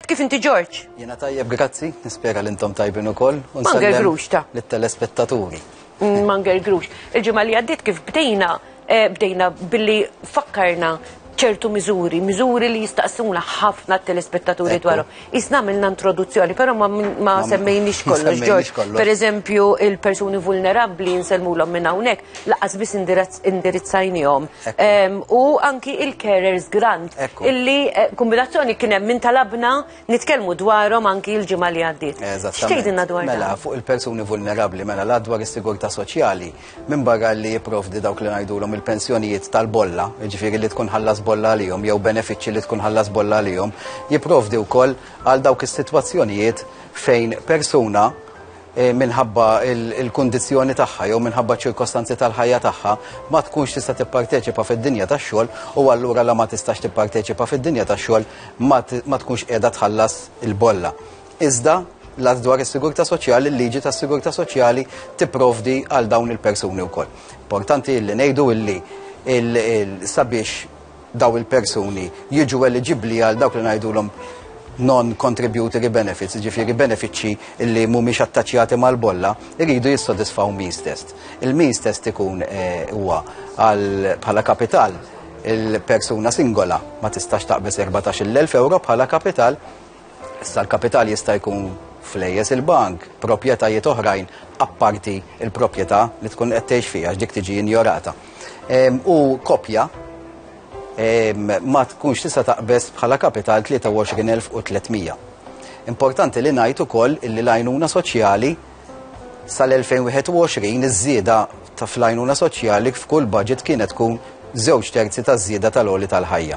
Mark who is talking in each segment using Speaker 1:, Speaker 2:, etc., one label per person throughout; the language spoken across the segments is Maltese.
Speaker 1: Kif inti George?
Speaker 2: Jiena tajjeb, grazzi, nispera li intom tajbin ukoll.
Speaker 1: Manger Grux ta'
Speaker 2: lit-telespettaturi.
Speaker 1: Manger Grux. Il-ġimgħa li għaddiet kif bdejna billi fakkarna ċertu miżuri li jistaqsuna ħafna telespettaturi dwarhom. Isna għamilna introduzzjoni, però ma semmejniex kollox, George. Per eżempju, il-persuni vulnerabbli nsellmulhom minn hawnhekk, laqas biss indirizzajnihom. U anki il-carers grant, illi kombinazzjoni kien hemm min talabna nitkellmu dwarhom anki l-ġimgħa li għaddiet. X'tgħidilna dwar
Speaker 2: Mela, fuq il-persuni vulnerabbli, mela l-dwar is-sigurtà soċjali, minn barra li jipprovdi dawk li ngħidulhom il-pensjonijiet tal-bolla, jiġifieri li tkun ħallas bolla għalihom jew benefiċċji li tkun ħallas bolla għalihom, jipprovdi wkoll għal dawk is-sitwazzjonijiet fejn persuna minħabba il-kundizzjoni tagħha jew minħabba ċirkostanzi tal-ħajja tagħha ma tkunx tista' tipparteċipa fid-dinja tax-xogħol u allura la ma tistax tipparteċipa fid-dinja tax-xogħol ma tkunx qiegħda tħallas il-bolla. Iżda dwar is-sigurtà soċjali, il-liġi tas-sigurtà soċjali tipprovdi għal dawn il-persuni wkoll. Importanti li ngħidu illi sabiex daw il-persuni jiġu eligibbli għal dawk li ngħidulhom non-contributory benefits, ġifieri benefiċċji li mhumiex attaċjati mal-bolla, iridu jissodisfaw means test. Il-means test ikun huwa bħala kapital il-persuna singola ma tistax taqbes 14,000 euro bħala kapital. Issa l-kapital jista' jkun flejjes il-bank, proprjetajiet oħrajn apparti il-proprjetà li tkun qed tgħix fiha dik tiġi injorata. U kopja ma tkunx tista' taqbes bħala kapital 23,300. Importanti li ngħid ukoll illi l-għajnuna soċjali sal-2021 iż-żieda ta' fl-għajnuna soċjali f'kull budget kienet tkun 2/3 taż-żieda tal-għoli tal-ħajja.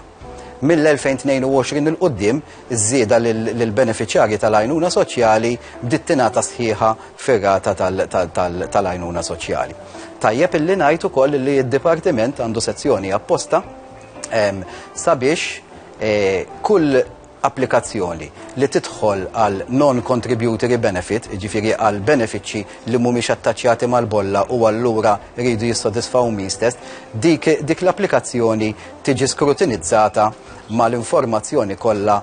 Speaker 2: Mill-2022 il-qoddim iż-żieda lill-beneficjarji tal-għajnuna soċjali bdiet tingħata sħiħa fir-rata tal-għajnuna soċjali. Tajjeb illi ngħid ukoll li d-Dipartiment għandu sezzjoni apposta sabiex kull applikazzjoni li tidħol għal non-contributory benefit, ġifiri għal benefiċċji li mhumiex attaċjati mal-bolla u allura jridu jissodisfaw means test, dik l-applikazzjoni tiġi skrutinizzata mal-informazzjoni kollha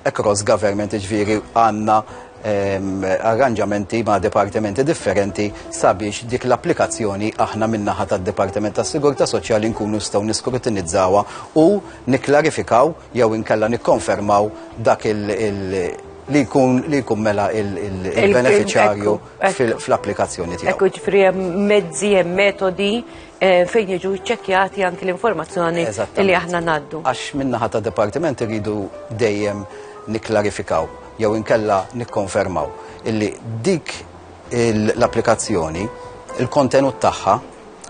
Speaker 2: across government, ġifiri għandna arranġamenti ma' dipartimenti differenti sabiex dik l-applikazzjoni aħna min-naħa tad-Dipartiment tas-Sigurtà Soċjali nkunu nistgħu niskrutinizzawha u nikklarifikaw jew inkella nikkonfermaw dak li jkun mela il-beneficjarju fl-applikazzjoni tiegħu.
Speaker 1: Ekku ġifri hemm mezzi hemm metodi fejn jiġu ċċekkjati anke l-informazzjoni li aħna ngħaddu.
Speaker 2: Għax min-naħa tad-Dipartiment iridu dejjem nikklarifikaw jew inkella nikkonfermaw illi dik l-applikazzjoni, il-kontenut tagħha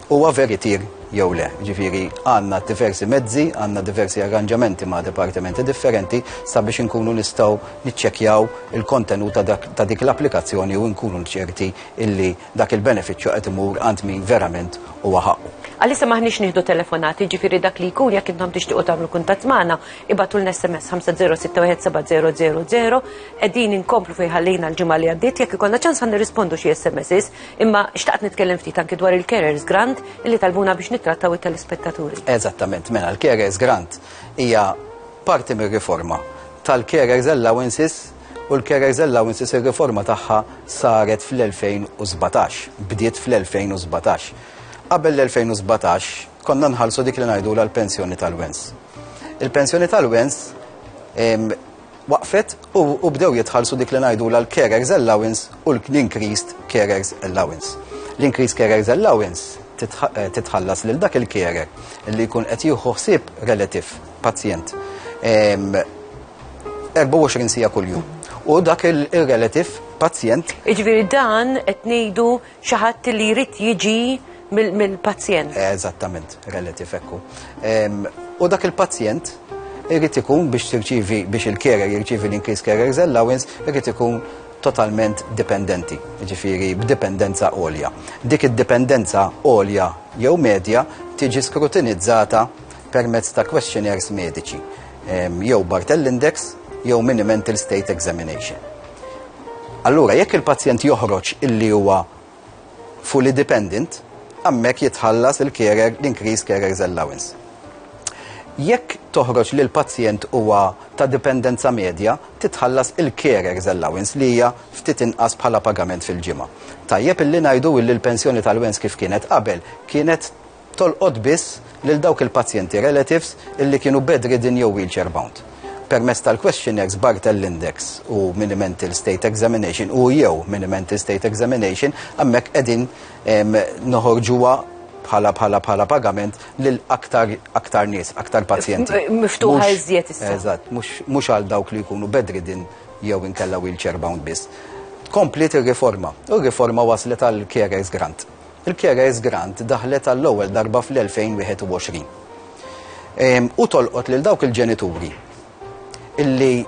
Speaker 2: huwa veritir jew le. Ġifieri għandna diversi mezzi, għandna diversi arranġamenti ma' dipartimenti differenti sabiex inkunu nistgħu niċċekkjaw il-kontenut ta' dik l-applikazzjoni u nkunu ċerti illi dak il-benefiċċju qed imur għand min verament huwa ħaqqu.
Speaker 1: Għalissa maħniex nieħdu telefonati, ġifieri dak li jkun jekk intom tixtiequ tagħmlu kuntatt magħna, ibatulna SMS 50617000 qegħdin inkomplu fejn ħallejna l-ġimgħa li għaddiet jekk ikollna ċans ħan nirrispondu xi SMSs, imma xtaqt nitkellem ftit anke dwar il-carers grant illi talbuna biex nittrattaw it-telespettaturi.
Speaker 2: Eżattament, mela l-carers grant hija parti mir-riforma tal-carers allowances u l-carers allowances ir-riforma tagħha saret fl-2017, bdiet fl-2017. Qabel l-2017 konna nħallsu dik li ngħidula l-pensjoni tal-wens. Il-pensjoni tal-wens waqfet u bdew jitħallsu dik li ngħidula l-carers allowance u l-increased carers allowance. L-increased carers allowance titħallas lil dak il-carer li jkun qed jieħu ħsieb relativ pazjent 24 sija kuljum. U dak il-relativ pazjent.
Speaker 1: Jiġifieri dan qed ngħidu xi ħadd li jrid jiġi mill-pazjent.
Speaker 2: Eżattament, relativ ekku. U dak il-pazjent irrid ikun biex il-carer jirċievi l-increased carers allowance irrid ikun totalment dipendenti, ġifieri b'dipendenza għolja. Dik id-dipendenza għolja jew medja tiġi skrutinizzata permezz ta' questionnaires mediċi, jew Bartell Index jew Mini-Mental State Examination. Allura jekk il-pazjent joħroġ illi huwa fully dependent, hemmhekk jitħallas il-carer l-increased carers allowance. Jekk toħroġ li l-pazjent huwa ta' dipendenza medja, titħallas il-carers allowance li hija ftit inqas bħala pagament fil-ġimgħa. Tajjeb illi ngħidu li l-pensjoni tal-wens kif kienet qabel kienet tolqod biss lil dawk il-pazjenti relatives illi kienu bedridden jew wheelchair bound. Permezz tal-questionnaires Bartel Index u Mini-Mental State Examination u jew Mini-Mental State Examination hemmhekk qegħdin noħorġuha bħala pagament lil aktar nies, aktar pazjenti.
Speaker 1: Miftuħa iżjed issa.
Speaker 2: Eżatt, mhux għal dawk li jkunu bedridden jew inkella wheelchair bound biss. Komplet ir-riforma. Ir-riforma waslet għal carers grant. Il-carers grant daħlet għall-ewwel darba fl-2021. U tolqot lil dawk il-ġenituri illi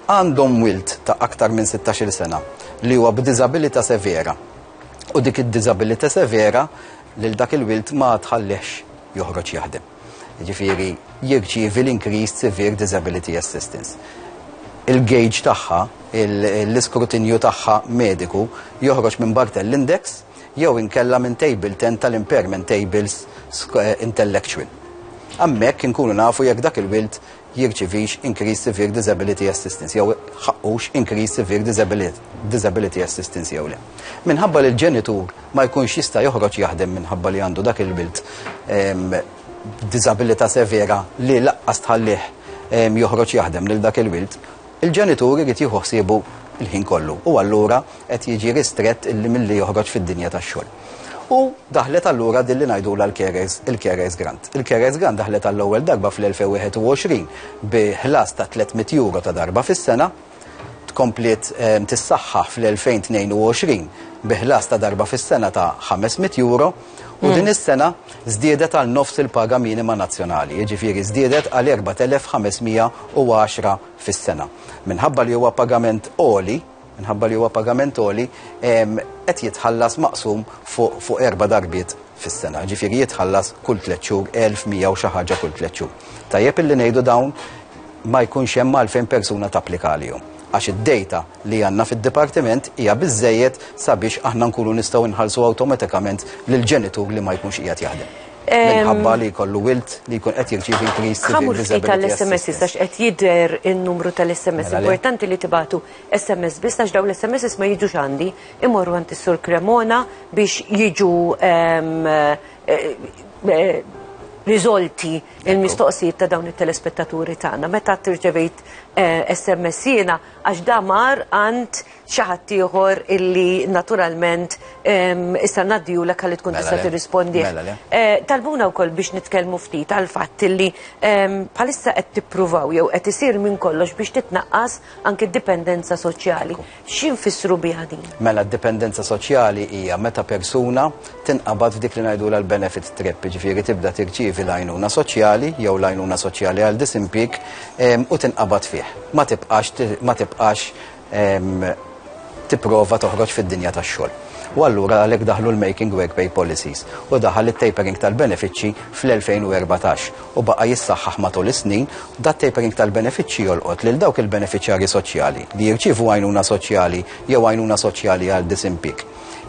Speaker 2: għandhom wilt ta' aktar minn 16 sena li huwa b'diżabilità severa. U dik id-diżabilità severa lil dak il-wilt ma tħallihx joħroġ jaħdem. Ġifieri jirċievi l-Increased Severe Disability Assistance. Il-gauge tagħha, l-iskrutinju tagħha mediku joħroġ minn Bartel Index jew inkella minn Table 10 tal-Impairment Tables Intellectual. Hemmhekk inkunu nafu jekk dak il-wilt jirċivix Increased Severe Disability Assistance jew ħaqqux Increased Severe Disability Assistance jew le. Minħabba li l-ġenitur ma jkunx jista' joħroġ jaħdem minħabba li għandu dak il-wilt disabilità severa li laqqas tħallih joħroġ jaħdem lil dak il-wilt, il-ġenitur irid jieħu ħsiebu il-ħin kollu u allura qed jiġi ristrett illi milli joħroġ fid-dinja tax-xogħol. U daħlet allura dilli ngħidula il-carers grant. Il-carers grant daħlet għall-ewwel darba fl-2021 bi ħlas ta' 300 euro ta' darba fis-sena, tkomplet tissaħħaħ fl-2022 bi ħlas ta' darba fis-sena ta' 500 euro u din is-sena żdiedet għal nofs il-paga minima nazzjonali, jiġifieri żdiedet għal 4,510 fis-sena. Minħabba li huwa pagament għoli, qed jitħallas maqsum fuq 4 darbiet fis-sena. Ġifieri jitħallas kull 3 xhur 1100 u xi ħaġa kull 3 xhur. Tajjeb illi ngħidu dawn ma jkunx hemm għalfejn persuna tapplika għalihom. Għax id-data li għandna fid-dipartiment hija biżżejjed sabiex aħna nkunu nistgħu nħallsu awtomatikament lill-ġenitur li ma jkunx qiegħed jaħdem. Minħabba li jkollu wilt li jkun qed jirċievi Increased Severe Disability
Speaker 1: tal-SMS għax qed jidher in-numru tal-SMS. Importanti li tibatu SMS biss għax dawn l-SMS ma jiġux għandi, imorru għand is-Sur Cremona biex jiġu riżolti il-mistoqsijiet ta' dawn it-telespettaturi tagħna. Meta tirċevejt SMS jiena għax damar għand xi ħadd ieħor illi naturalment issa ngħaddihulek ħalli tkun tista' tirrispondi. Talbuna wkoll biex nitkellmu ftit għal fatt illi bħalissa qed tippruvaw jew qed isir minn kollox biex titnaqqas anke d-dipendenza soċjali. X'infissru biha din?
Speaker 2: Mela d-dipendenza soċjali hija meta persuna tinqabad f'dik li ngħidula l-benefit trip, ġifieri tibda tirċievi l-għajnuna soċjali jew l-għajnuna soċjali għal disimpik u tinqabad fih. Ma tibqax tipprova toħroġ fid-dinja tax-xogħol. U allura għalhekk daħlu l-Making Work Pay Policies u daħal it-tapering tal-benefiċċji fl-2014 u baqa' jissaħħaħ matul is-snin dat tapering tal-benefiċċji jolqot lil dawk il-benefiċjarji soċjali li jirċievu għajnuna soċjali jew għajnuna soċjali għal disimpik.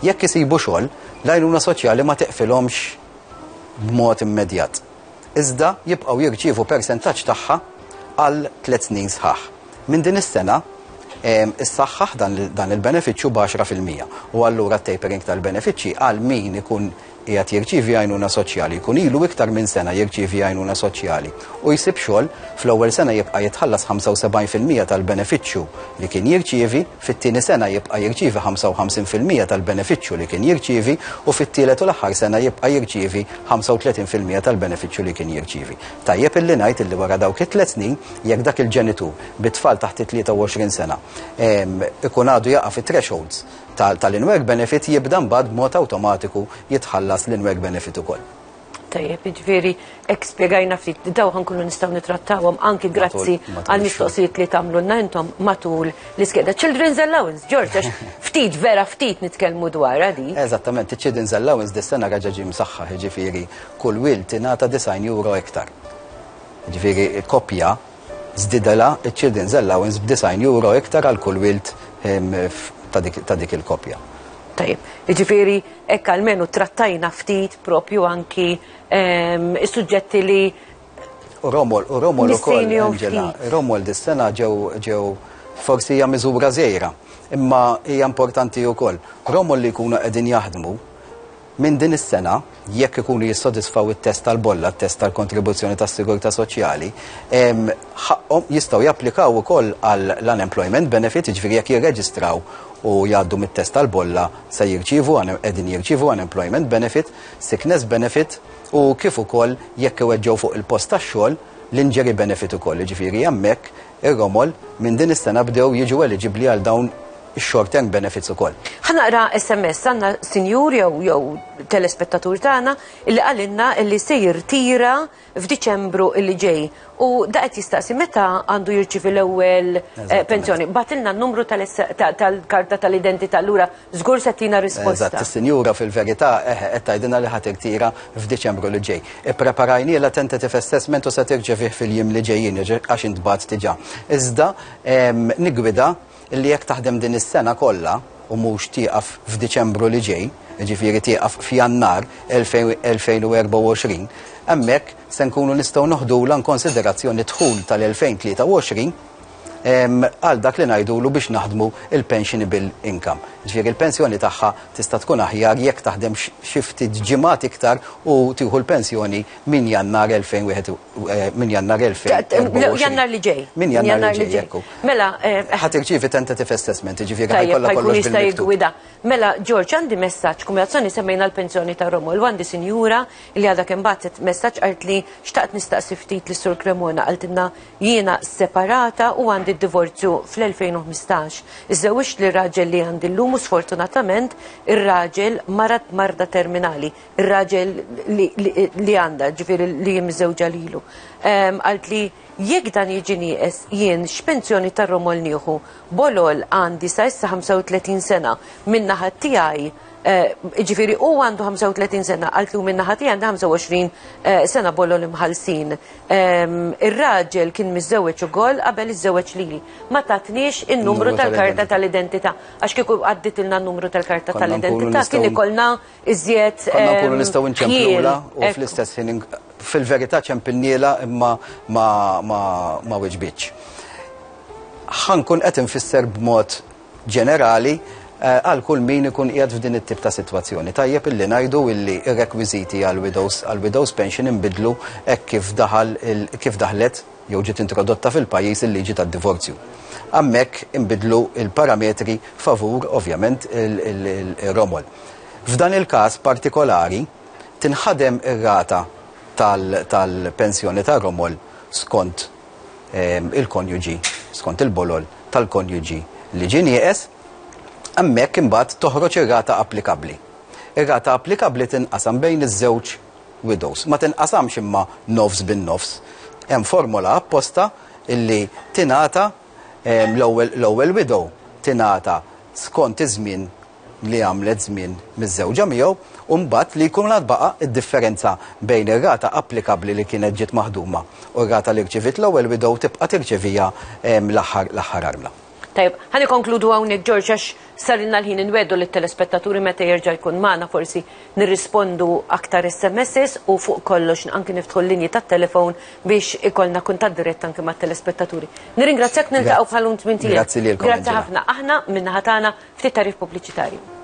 Speaker 2: Jekk isibu xogħol, l-għajnuna soċjali ma teqfilhomx b'mod immedjat. Iżda jibqgħu jirċievu persentaġġ tagħha għal 3 snin sħaħ. Minn din is-sena issaħħaħ dan il-benefiċċju b'10% u allura t-tapering tal-benefiċċji għal min ikun qiegħed jirċievi għajnuna soċjali, jkun ilu iktar minn sena jirċievi għajnuna soċjali u jsib xogħol fl-ewwel sena jibqa' jitħallas 75% tal-benefiċċju li kien jirċievi, fit-tieni sena jibqa' jirċievi 55% tal-benefiċċju li kien jirċievi u fit-tielet u l-aħħar sena jibqa' jirċievi 35% tal-benefiċċju li kien jirċievi. Tajjeb illi ngħid illi wara dawk it-3 snin jekk dak il-ġenitur bit-tfal taħt 23 sena ikun għadu jaqa' fit-thresholds tal-in-work benefit jibda mbagħad b'mod awtomatiku jitħallas l-in-work benefit ukoll.
Speaker 1: Tajjeb, jiġifieri hekk spjegajna ftit daw ħankunu nistgħu nittrattawhom anki grazzi għal mistoqsijiet li tagħmlulna intom matul l-iskeda. Children's Allowance, George, għax ftit vera ftit nitkellmu dwarha di.
Speaker 2: Eżattament, il-Children's Allowance dis-sena raġa ġie msaħħaħ, jiġifieri kull wilt tingħata 9 euro iktar. Jiġifieri koppja żdidela il-Children's Allowance b'9 euro iktar għal kull wilt ta' dik il-kopja.
Speaker 1: Tajib, ġifiri, ekk almenu trattajna ftit propju anki suġġetti li
Speaker 2: U Romol ukoll Angela, Romol dis-sena ġew forsi hija miżura żgħira, imma hija importanti wkoll. Romol li jkunu qegħdin jaħdmu minn din is-sena jekk ikunu jissodisfaw it-test tal-bolla, it-test tal-kontribuzzjoni tas-sigurtà soċjali, jistgħu japplikaw ukoll għall unemployment benefit, jiġifieri jekk jirreġistraw u jgħaddu mit-test tal-bolla se qegħdin jirċievu unemployment benefit, sickness benefit u kif ukoll jekk iweġġew fuq il-post tax-xogħol l-injury benefit ukoll. Jiġifieri hemmhekk ir-Romol minn din is-sena bdew jiġu eligibbli għal dawn short term benefits ukoll.
Speaker 1: Ħanaqra SMS għandna sinjur jew telespettatur tagħna illi qalilna illi se jirtira f'Diċembru illi ġej u da qed jistaqsi meta għandu jirċievi l-ewwel pensjoni. Batilna n-numru tal-karta tal-identità allura żgur se tina risposta.
Speaker 2: Eżatt, is-sinjura fil-verità qed tgħidilna li ħadd irtira f'Diċembru li ġej. Ippreparajniela tentative assessment u se tirċevih fil-jiem li ġejjin għax intbagħat diġà. Iżda nigwida illi jekk taħdem din is-sena kollha u mhux tieqaf f'Diċembru li ġej, jiġifieri tieqaf f'Jannar 2024, hemmhekk se nkunu nistgħu noħdula konsiderazzjoni dħul tal-2023 għal dak li ngħidulu biex naħdmu il-pensionable income. Ġifieri il-pensjoni tagħha tista' tkun aħjar jekk taħdem xi ftit ġimgħat iktar u tieħu l-pensjoni minn Jannar 2024.
Speaker 1: Jannar li ġej.
Speaker 2: Min Jannar li ġej. Mela ħadd irċievi tentative assessment, jiġifieri ħajkollha kollox bil-miktub.
Speaker 1: Mela George għandi messaġġ kumulazzjoni semmejna l-pensjoni ta' Romol. Għandi sinjura li għadha kemm bagħtet messaġġ qalt li xtaqt nistaqsi ftit lis Sur Cremona qaltilna jiena separata u għandi d-divorzju fl-2015. Iżewwix li raġel li għandi llum u sfortunatament ir-raġel marat marda terminali. Ir-raġel li għandha ġifieri li mżewġa lilu. Qalt li jekk dan jiġi nieqes jien x'pensjoni tar Romol nieħu bolol għandi sa issa 35 sena min-naħa tiegħi ġifieri u għandu 35 sena qalt li min-naħa tiegħi għandha 25 sena bolol imħallsin. Ir-raġel kien miżżewweġ ukoll qabel iżżewweġ lili. Ma tatniex in-numru tal-karta tal-identità għax kieku għaddit ilna n-numru tal-karta tal-identità kien ikollna iżjed
Speaker 2: nkunu nistgħu nċemplula u fl-istess ħin fil-verità ċempilniela imma ma weġbitx. Ħankun qed infisser b'mod ġenerali għal kull min ikun qiegħed f'din it-tip ta' sitwazzjoni. Tajjeb illi ngħidu illi ir-rekwiżiti għal widows pension inbidlu hekk kif daħlet jew ġiet introdotta fil-pajjiż il-liġi tad-divorzju. Hemmhekk inbidlu il-parametri favur ovvjament il-Romol. F'dan il-każ partikolari tinħadem ir-rata tal-pensjoni ta' Romol skont il-konjuġi, skont il-bolol tal-konjuġi li ġie nieqes, hemmhekk imbagħad toħroġ ir-rata applikabbli. Ir-rata applikabbli tinqasam bejn iż-żewġ widows. Ma tinqasamx imma nofs bin-nofs. Hemm formola apposta illi tingħata l-ewwel widow tingħata skont iż-żmien li għamlet żmien miż-żewġa miegħu u mbagħad li jkun baqa' id-differenza bejn ir-rata applikabbli li kienet ġiet maħduma u r-rata li rċevit l-ewwel widow tibqa' tirċevija l-aħħar armla.
Speaker 1: Tajb, ħani konkludu hawnhekk George għax sarilna l-ħin inweddu lit-telespettaturi meta jerġa' jkun magħna forsi nirrispondu aktar SMS u fuq kollox anke niftħu l-linji tat-telefon biex ikollna kuntatt dirett anke mat-telespettaturi. Nirringrazzjak niltaqgħu bħal-unt minn tiegħek.
Speaker 2: Grazzi lilkom.
Speaker 1: Grazzi ħafna. Aħna min-naħa tagħna ftit tarif pubbliċitarju.